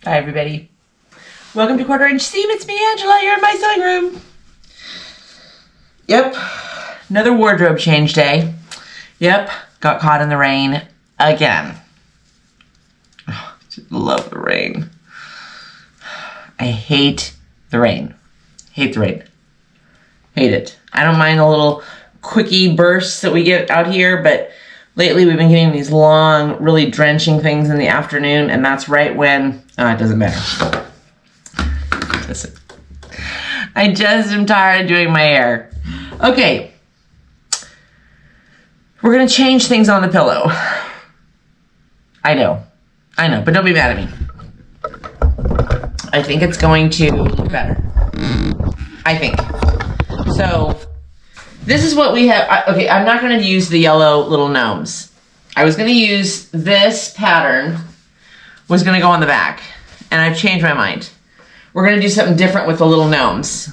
Hi, everybody. Welcome to Quarter Inch Seam. It's me, Angela. You're in my sewing room. Yep. Another wardrobe change day. Yep. Got caught in the rain again. Oh, I just love the rain. I hate the rain. Hate the rain. Hate it. I don't mind the little quickie bursts that we get out here, but lately we've been getting these long, really drenching things in the afternoon, and that's right when, it doesn't matter. Listen, I just am tired of doing my hair. Okay, we're gonna change things on the pillow. I know, but don't be mad at me. I think it's going to look better. I think. So, this is what we have. Okay, I'm not going to use the yellow little gnomes. I was going to use this pattern, was going to go on the back, and I've changed my mind. We're going to do something different with the little gnomes,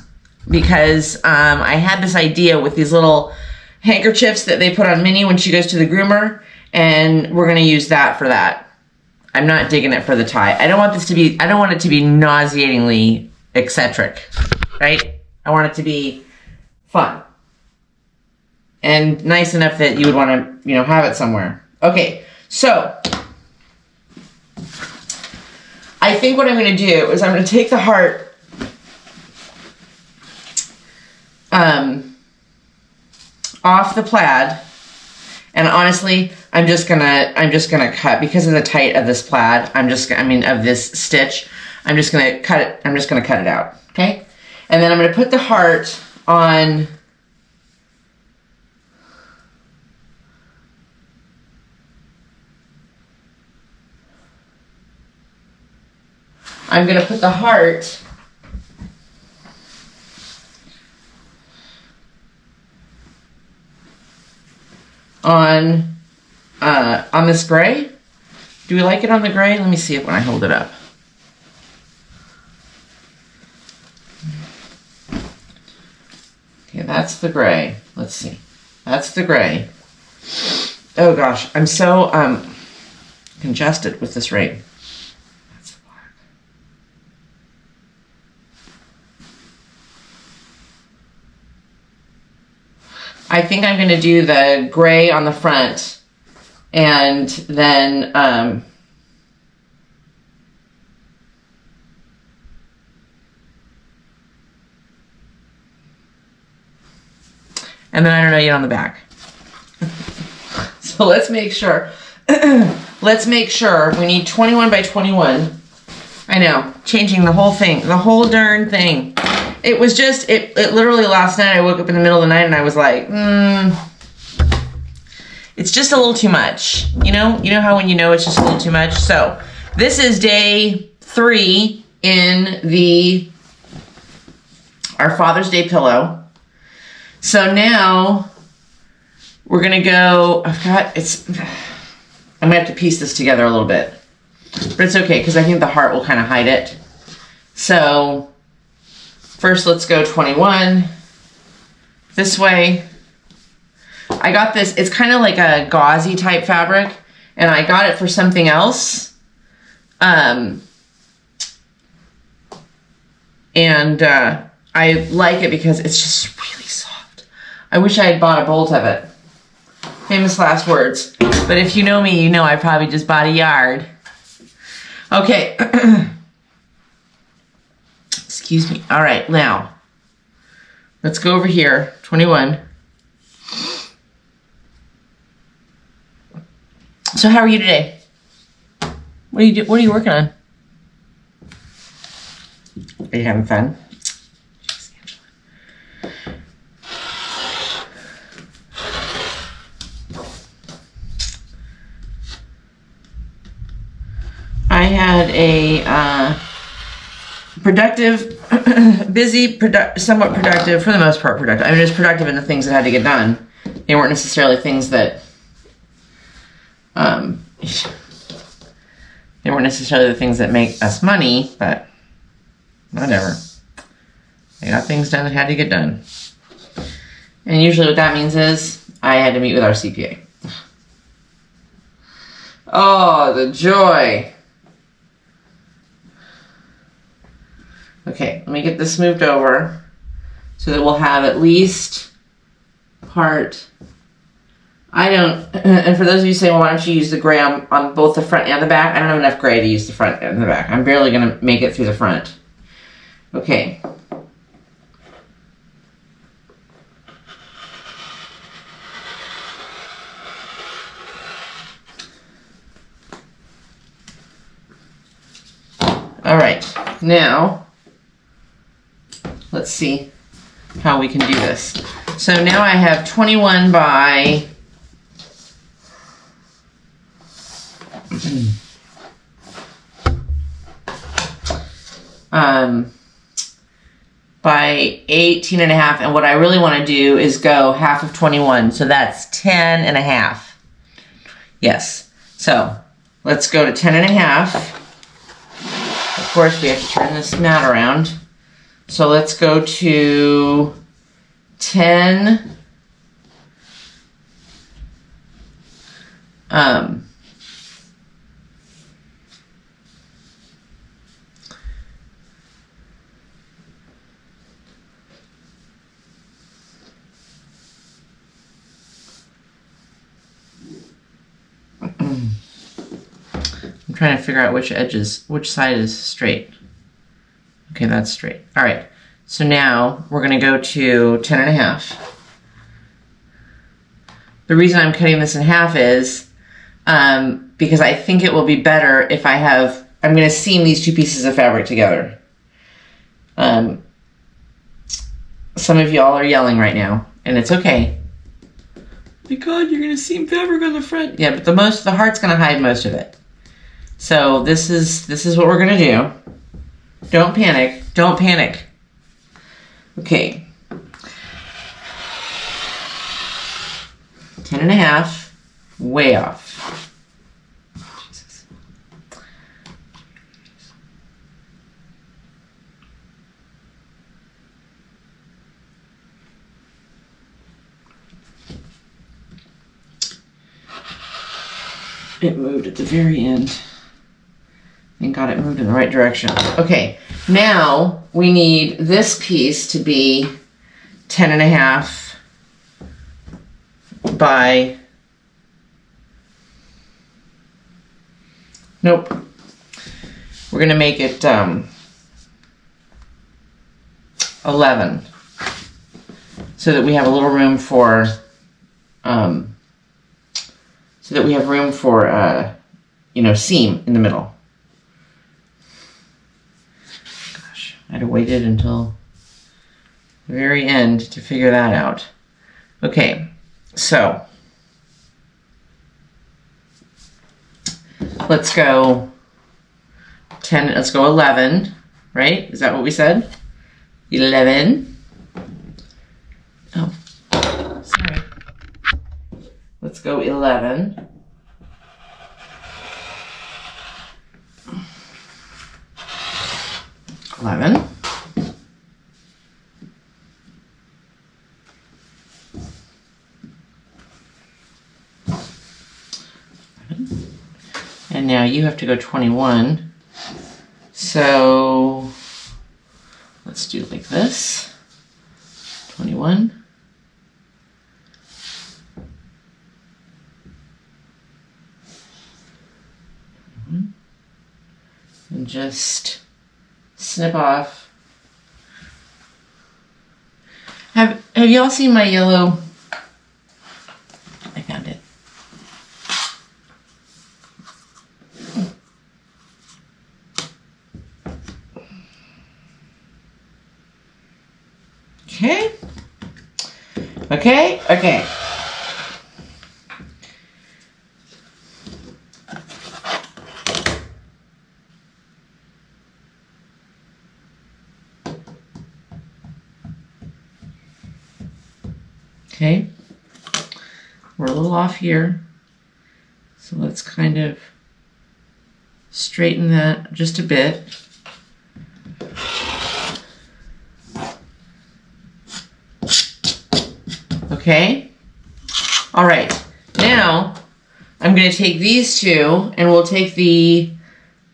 because I had this idea with these little handkerchiefs that they put on Minnie when she goes to the groomer, and we're going to use that for that. I'm not digging it for the tie. I don't want it to be nauseatingly eccentric, right? I want it to be fun. And nice enough that you would want to, have it somewhere. Okay, so I think what I'm going to do is I'm going to take the heart off the plaid, and honestly, I'm just gonna cut because of the tight of this plaid. Of this stitch. I'm just gonna cut it. I'm just gonna cut it out. Okay, and then I'm gonna put the heart on. I'm going to put the heart on this gray. Do we like it on the gray? Let me see it when I hold it up. Okay, that's the gray. Let's see. That's the gray. Oh gosh, I'm so congested with this rain. I think I'm going to do the gray on the front, and then I don't know yet on the back. So let's make sure. Let's make sure we need 21 by 21. I know, changing the whole thing, the whole darn thing. It was just, it literally last night I woke up in the middle of the night and I was like, it's just a little too much. You know how when you know it's just a little too much? So this is day 3 in our Father's Day pillow. So now we're gonna go, I'm gonna have to piece this together a little bit, but it's okay because I think the heart will kind of hide it. So first, let's go 21 this way. I got this, it's kind of like a gauzy type fabric, and I got it for something else. I like it because it's just really soft. I wish I had bought a bolt of it. Famous last words. But if you know me, you know I probably just bought a yard. Okay. Excuse me. All right, now let's go over here. 21. So how are you today? What are you working on? Are you having fun? Jeez, Angela. I had a productive, busy, somewhat productive, for the most part productive. I mean, it was productive in the things that had to get done. They weren't necessarily things that, they weren't necessarily the things that make us money, but whatever. I got things done that had to get done. And usually what that means is I had to meet with our CPA. Oh, the joy. Okay, let me get this moved over so that we'll have at least part. And for those of you saying, well, why don't you use the gray on both the front and the back? I don't have enough gray to use the front and the back. I'm barely going to make it through the front. Okay. All right, now let's see how we can do this. So now I have 21 by 18 and a half, and what I really want to do is go half of 21, so that's 10 and a half. Yes, so let's go to 10 and a half. Of course, we have to turn this mat around. So let's go to 10. I'm trying to figure out which side is straight. Okay, that's straight. All right, so now we're gonna go to 10 and a half. The reason I'm cutting this in half is because I think it will be better if I'm gonna seam these two pieces of fabric together. Some of y'all are yelling right now, and it's okay. My God, you're gonna seam fabric on the front. Yeah, but the heart's gonna hide most of it. So this is what we're gonna do. Don't panic. Don't panic. Okay. 10 and a half, way off. Jesus. It moved at the very end. Thank God it moved in the right direction. Okay, now we need this piece to be 10 and a half by, nope. We're gonna make it 11 so that we have a little room for, seam in the middle. Gosh, I'd have waited until the very end to figure that out. Okay, so let's go 10, let's go 11, right? Is that what we said? 11. Oh, sorry. Let's go 11. And now you have to go 21. So let's do like this. 21. And just snip off. Have y'all seen my yellow? I found it. Okay. Okay. Okay. Okay, we're a little off here, so let's kind of straighten that just a bit. Okay, all right, now I'm going to take these two and we'll take the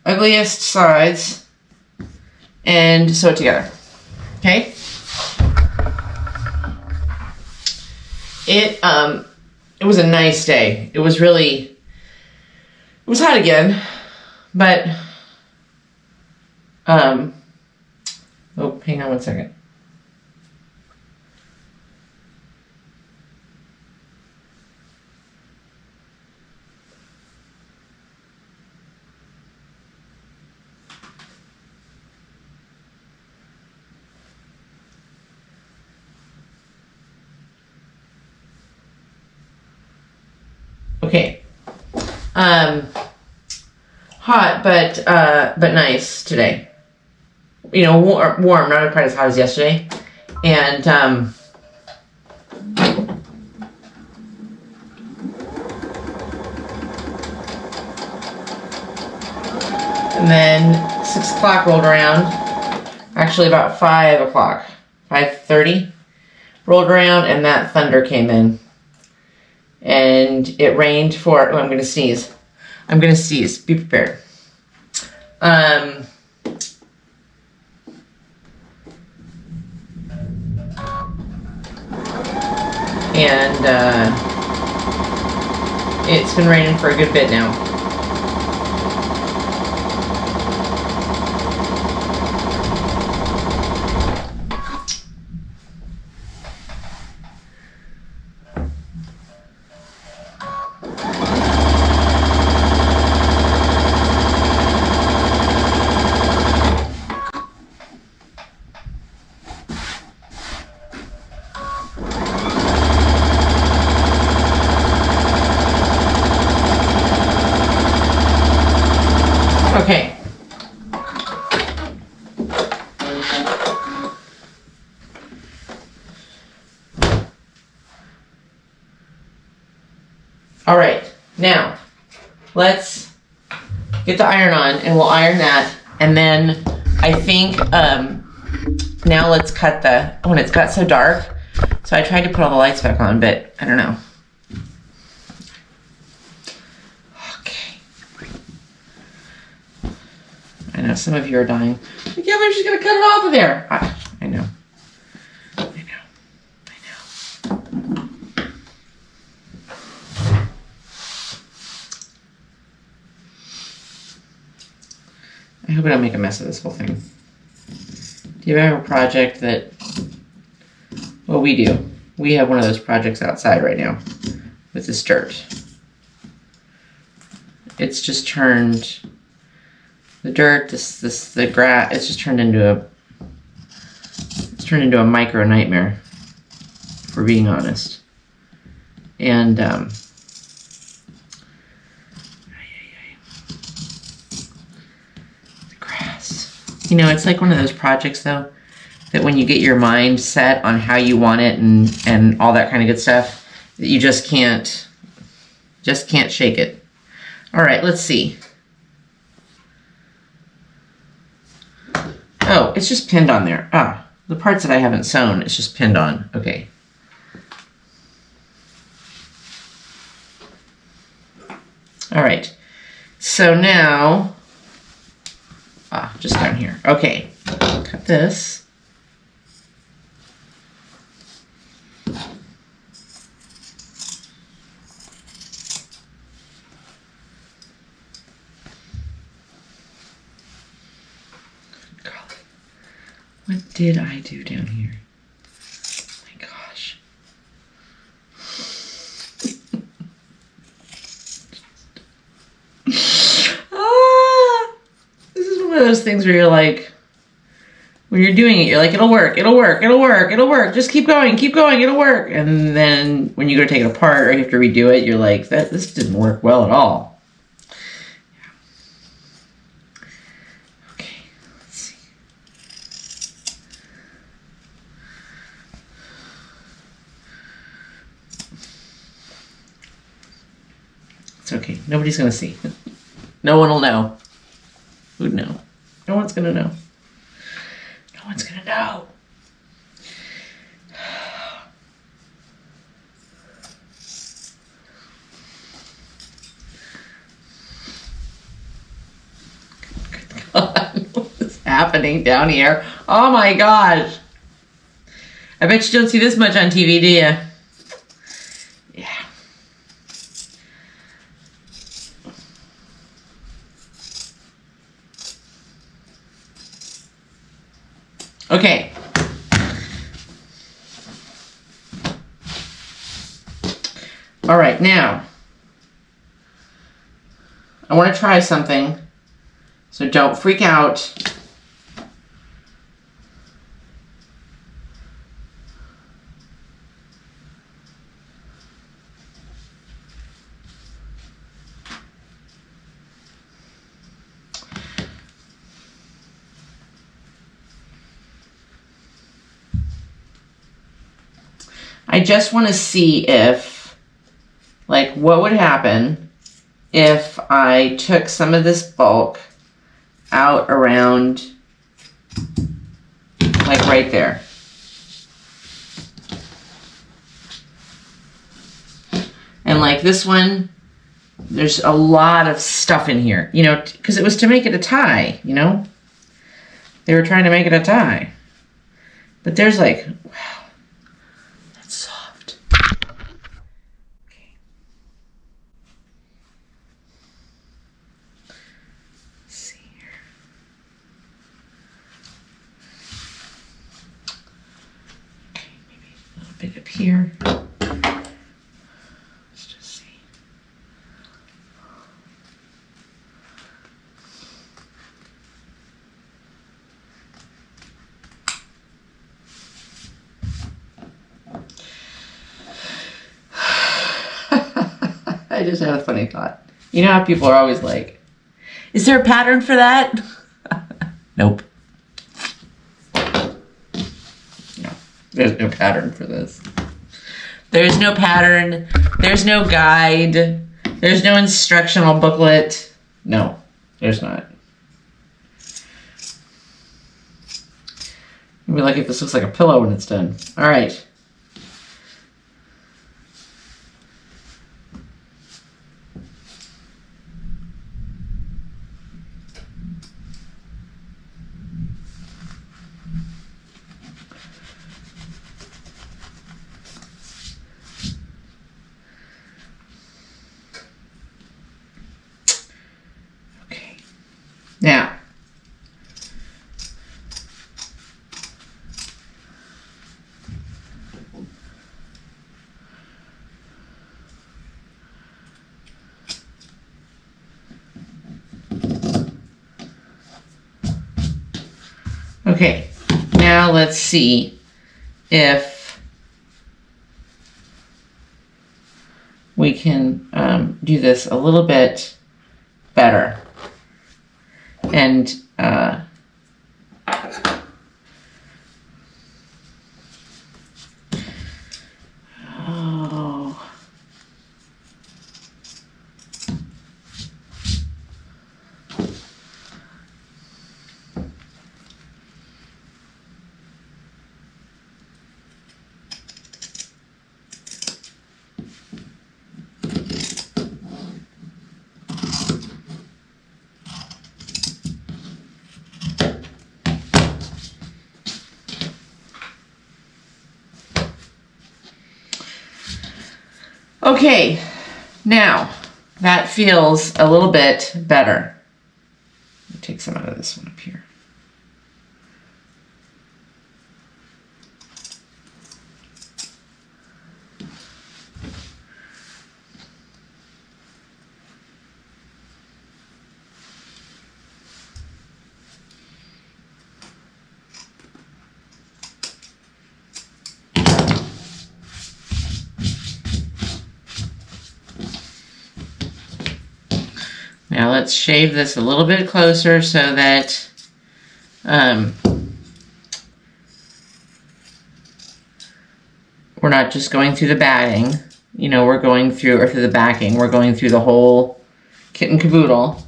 ugliest sides and sew it together. Okay? It was a nice day. It was hot again, but oh, hang on one second. Okay. Hot, but nice today. You know, warm, not quite as hot as yesterday. And then 6 o'clock rolled around. Actually, about 5 o'clock, 5:30 rolled around, and that thunder came in. And it rained for, oh, I'm going to sneeze. I'm going to sneeze. Be prepared. It's been raining for a good bit now. Okay. All right. Now, let's get the iron on, and we'll iron that. And then I think now let's cut when it's got so dark. So I tried to put all the lights back on, but I don't know. I know some of you are dying. Like, yeah, I'm just gonna cut it off of there. I know. I hope I don't make a mess of this whole thing. Do you have a project that, well, we do. We have one of those projects outside right now with this dirt. It's just turned, the dirt, the grass, it's just turned into a micro nightmare, if we're being honest. And the grass, you know, it's like one of those projects though, that when you get your mind set on how you want it and all that kind of good stuff, that you just can't shake it. All right, let's see. Oh, it's just pinned on there. Ah, the parts that I haven't sewn, it's just pinned on. Okay. All right. So now, just down here. Okay. Cut this. What did I do down here? Oh my gosh. This is one of those things where you're like, when you're doing it, you're like, it'll work, it'll work, it'll work, it'll work. Just keep going, it'll work. And then when you go to take it apart or you have to redo it, you're like, this didn't work well at all. It's okay. Nobody's going to see. No one will know. Who'd know? No one's going to know. No one's going to know. Good God. What is happening? happening down here. Oh my gosh. I bet you don't see this much on TV, do you? Yeah. Okay. All right, now I want to try something, so don't freak out. I just want to see if, like, what would happen if I took some of this bulk out around, like, right there. And like this one, there's a lot of stuff in here, you know, because it was to make it a tie, you know? They were trying to make it a tie. But there's like, wow, that's soft. Okay. Let's see here. Okay, maybe a little bit up here. Let's just see. I just had a funny thought. You know how people are always like, is there a pattern for that? Nope. No, there's no pattern for this. There's no pattern. There's no guide. There's no instructional booklet. No, there's not. Maybe like if this looks like a pillow when it's done. All right. Now, okay, now let's see if we can do this a little bit better. And oh, okay, now that feels a little bit better. Let me take some out of this one up here. Now let's shave this a little bit closer so that we're not just going through the batting. You know, we're going through, or through the backing, we're going through the whole kit and caboodle.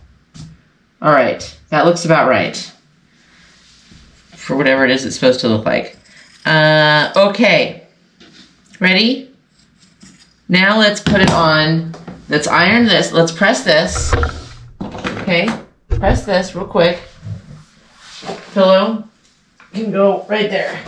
All right, that looks about right for whatever it is it's supposed to look like. Okay, ready? Now let's put it on. Let's iron this. Let's press this. Okay, press this real quick. Put pillow can go right there.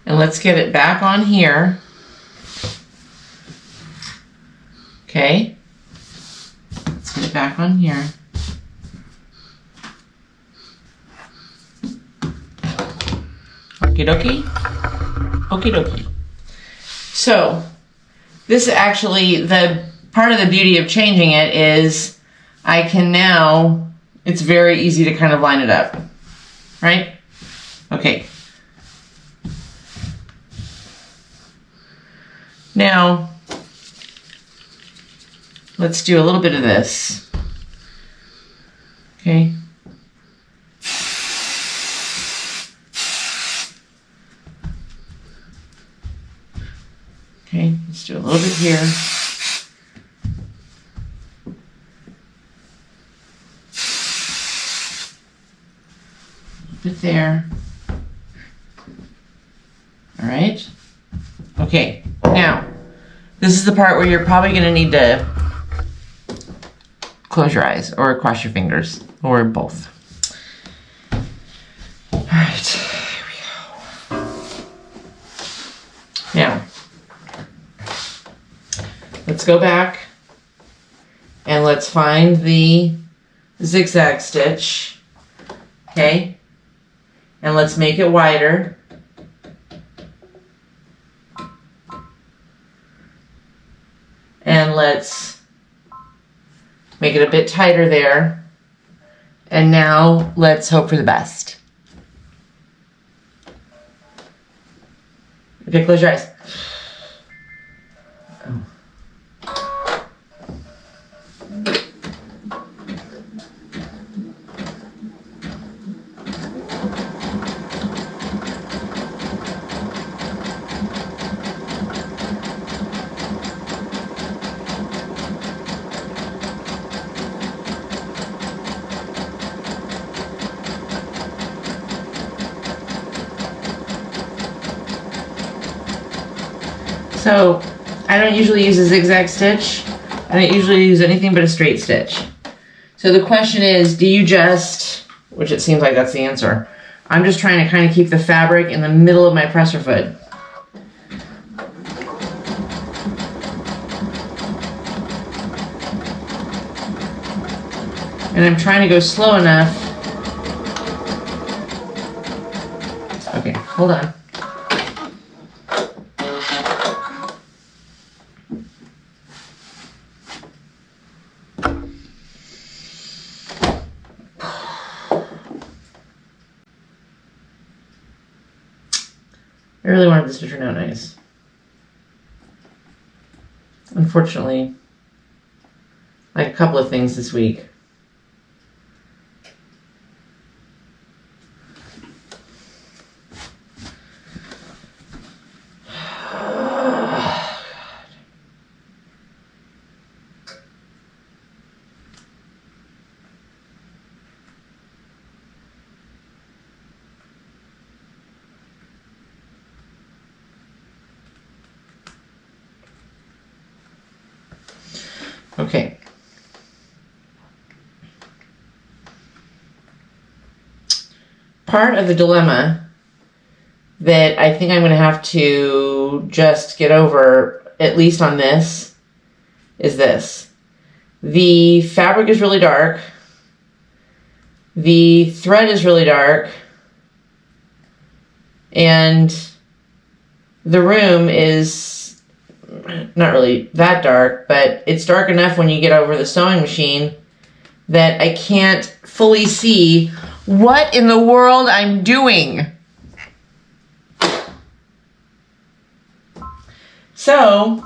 And let's get it back on here. Okay. Let's get it back on here. Okie dokie. Okie dokie. So, this is actually, the part of the beauty of changing it is I can now, it's very easy to kind of line it up. Right? Okay. Now, let's do a little bit of this. Okay. Okay, let's do a little bit here. A little bit there. All right. Okay, now, this is the part where you're probably going to need to close your eyes or cross your fingers or both. All right, here we go. Now, let's go back and let's find the zigzag stitch, okay? And let's make it wider. And let's make it a bit tighter there. And now let's hope for the best. Okay, close your eyes. Oh. So, I don't usually use a zigzag stitch. I don't usually use anything but a straight stitch. So the question is, do you just, which it seems like that's the answer, I'm just trying to kind of keep the fabric in the middle of my presser foot. And I'm trying to go slow enough. Okay, hold on. I really wanted this to turn out nice. Unfortunately, like a couple of things this week. Okay. Part of the dilemma that I think I'm going to have to just get over, at least on this, is this. The fabric is really dark. The thread is really dark. And the room is not really that dark, but it's dark enough when you get over the sewing machine that I can't fully see what in the world I'm doing. So,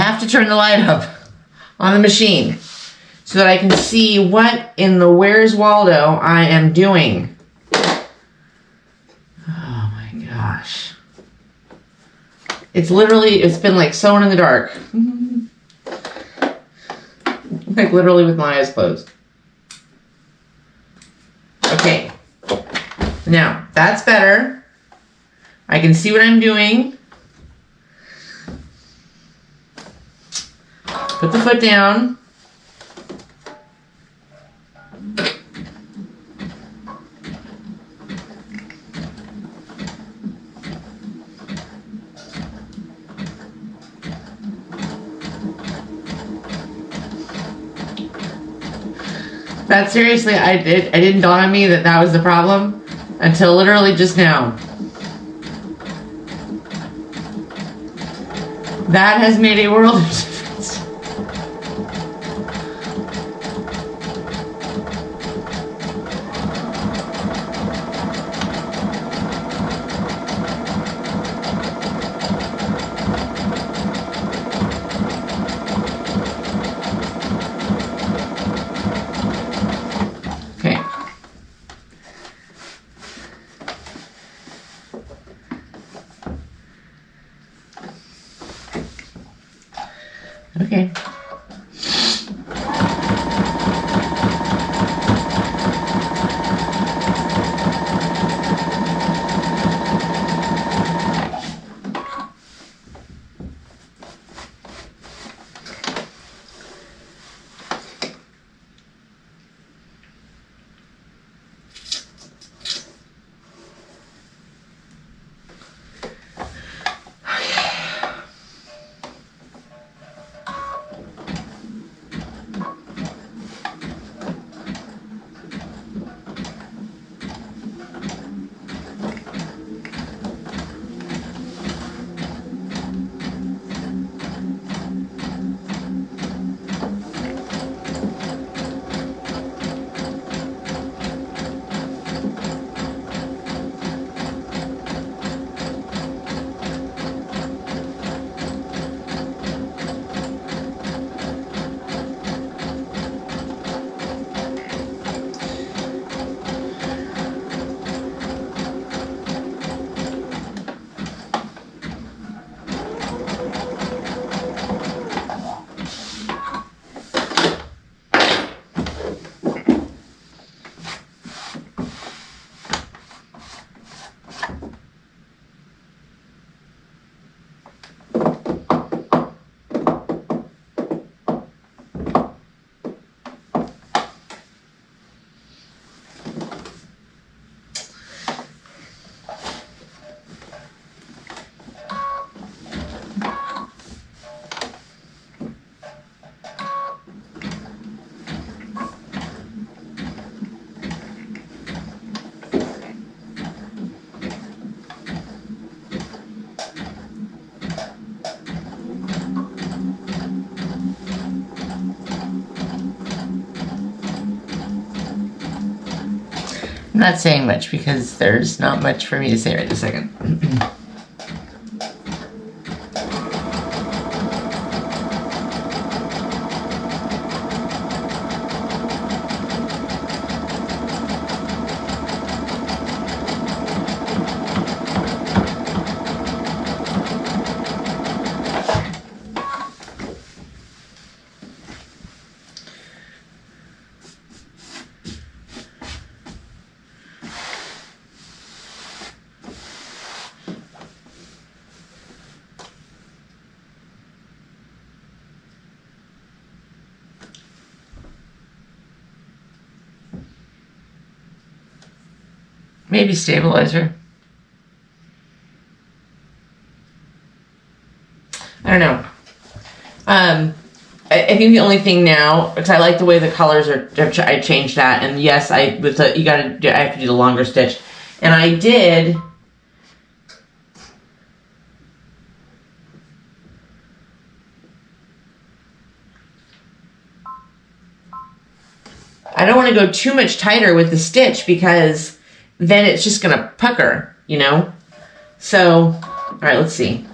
have to turn the light up on the machine so that I can see what in the Where's Waldo I am doing. Oh my gosh. It's been like sewn in the dark. Like literally with my eyes closed. Okay. Now, that's better. I can see what I'm doing. Put the foot down. But seriously, it didn't dawn on me that that was the problem until literally just now. That has made a world of difference. Okay. Okay. I'm not saying much because there's not much for me to say right this second. Maybe stabilizer. I don't know. I think the only thing now, because I like the way the colors are, I changed that, and yes, I have to do the longer stitch, and I did. I don't want to go too much tighter with the stitch because then it's just going to pucker, you know? So, all right, let's see.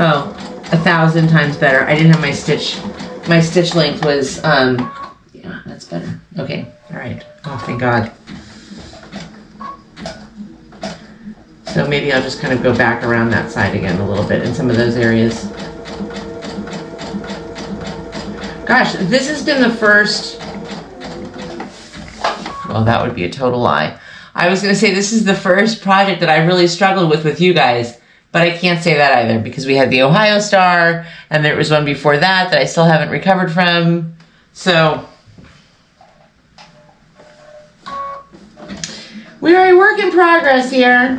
Oh, 1,000 times better. I didn't have my stitch length was, yeah, that's better. Okay, all right. Oh, thank God. So maybe I'll just kind of go back around that side again a little bit in some of those areas. Gosh, this has been the first, well, that would be a total lie. I was going to say this is the first project that I really struggled with you guys, but I can't say that either because we had the Ohio Star and there was one before that I still haven't recovered from. So we are a work in progress here.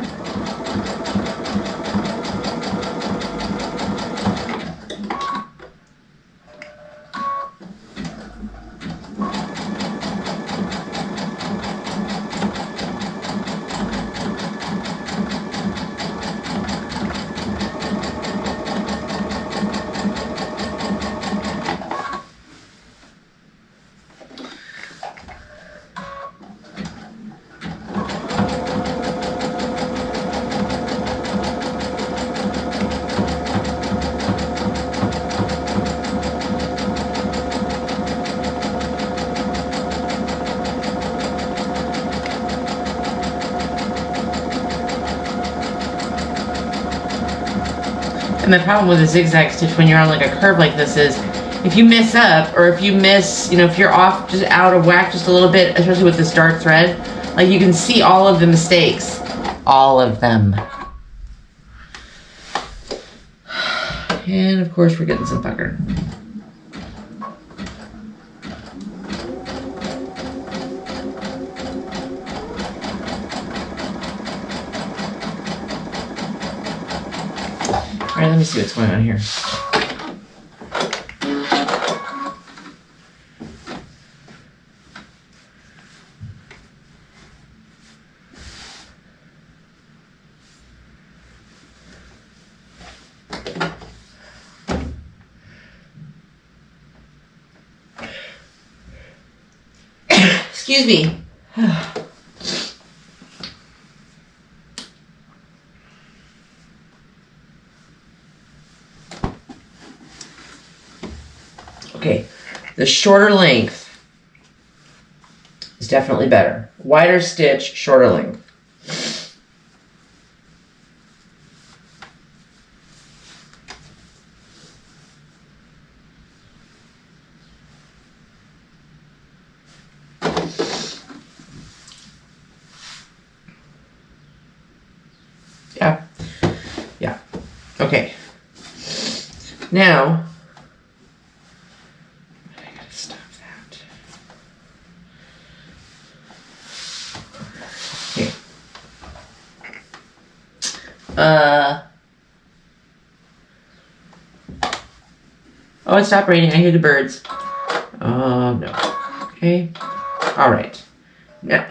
And the problem with a zigzag stitch when you're on like a curve like this is if you mess up or if you miss, you know, if you're off just out of whack just a little bit, especially with this dark thread, like you can see all of the mistakes. All of them. And of course we're getting some pucker. All right, let me see what's going on here. Excuse me. Okay, the shorter length is definitely better. Wider stitch, shorter length. Yeah, yeah, okay. Now, oh, it stopped raining. I hear the birds. Oh, no. Okay. All right. Now.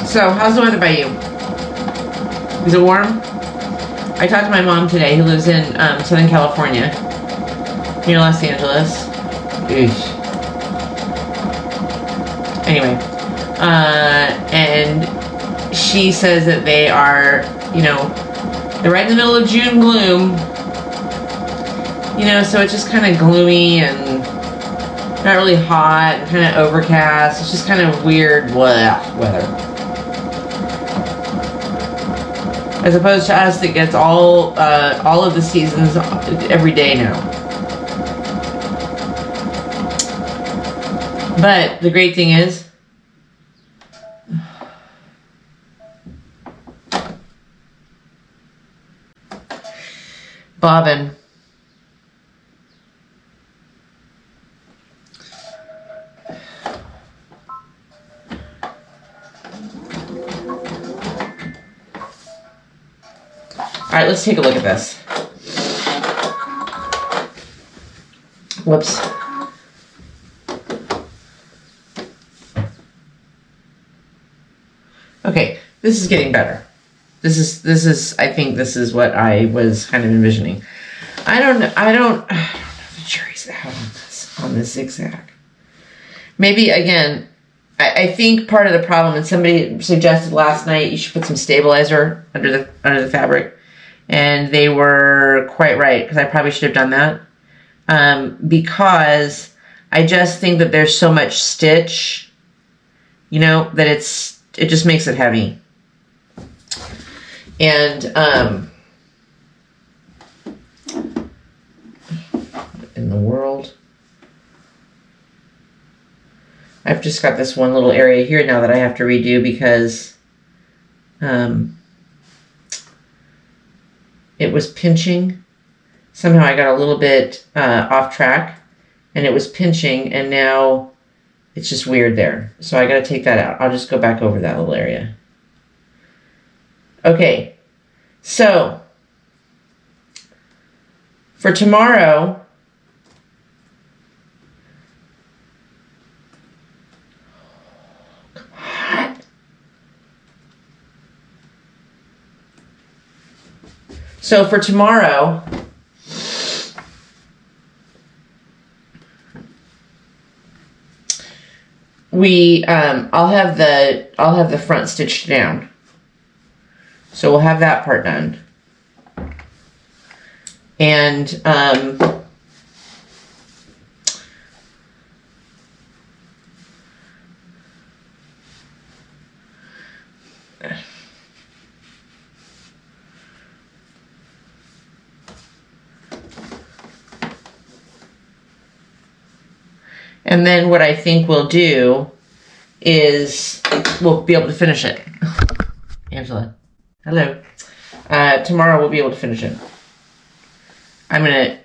So, how's the weather by you? Is it warm? I talked to my mom today, who lives in Southern California, near Los Angeles. Eesh. Anyway, and she says that they are, you know, they're right in the middle of June gloom. You know, so it's just kind of gloomy and not really hot and kind of overcast. It's just kind of weird weather. As opposed to us that gets all of the seasons every day now. But the great thing is, bobbin. right, let's take a look at this. Whoops. Okay, this is getting better. This is I think this is what I was kind of envisioning. I don't know the jury's out on this zigzag. Maybe again, I think part of the problem, and somebody suggested last night you should put some stabilizer under the fabric, and they were quite right, because I probably should have done that. Because I just think that there's so much stitch, you know, that it just makes it heavy. And what in the world? I've just got this one little area here now that I have to redo because it was pinching. Somehow I got a little bit off track, and it was pinching, and now it's just weird there. So I got to take that out. I'll just go back over that little area. Okay, so for tomorrow, come on. So for tomorrow, I'll have the front stitched down. So we'll have that part done. And then what I think we'll do is we'll be able to finish it. Angela. Hello. Tomorrow we'll be able to finish it. I'm going to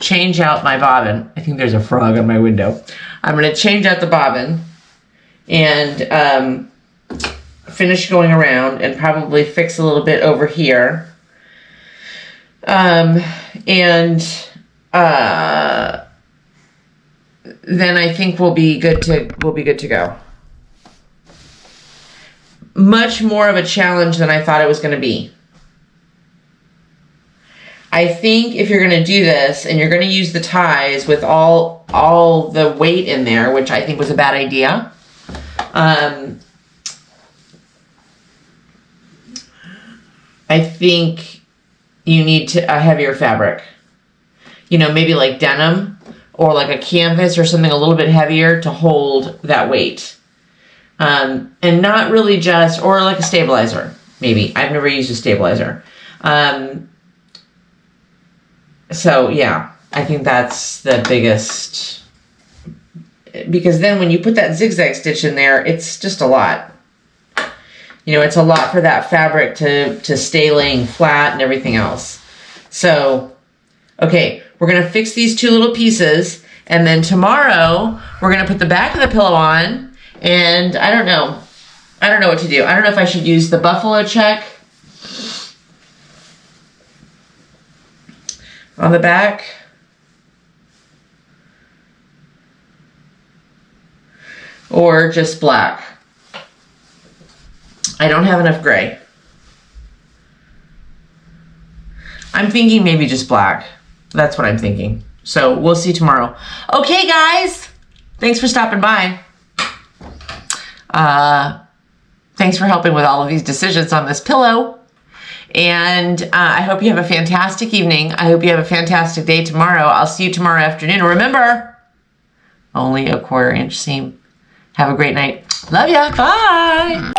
change out my bobbin. I think there's a frog on my window. I'm going to change out the bobbin and finish going around and probably fix a little bit over here. Then I think we'll be good to go. Much more of a challenge than I thought it was going to be. I think if you're going to do this and you're going to use the ties with all the weight in there, which I think was a bad idea, I think you need a heavier fabric. You know, maybe like denim or like a canvas or something a little bit heavier to hold that weight. And not really just, or like a stabilizer, maybe. I've never used a stabilizer. So yeah, I think that's the biggest, because then when you put that zigzag stitch in there, it's just a lot. You know, it's a lot for that fabric to stay laying flat and everything else. So, okay, we're going to fix these two little pieces, and then tomorrow we're going to put the back of the pillow on. And I don't know what to do. I don't know if I should use the buffalo check on the back. Or just black. I don't have enough gray. I'm thinking maybe just black. That's what I'm thinking. So we'll see tomorrow. Okay, guys. Thanks for stopping by. Thanks for helping with all of these decisions on this pillow. And I hope you have a fantastic evening. I hope you have a fantastic day tomorrow. I'll see you tomorrow afternoon. Remember, only a 1/4 inch seam. Have a great night. Love ya. Bye.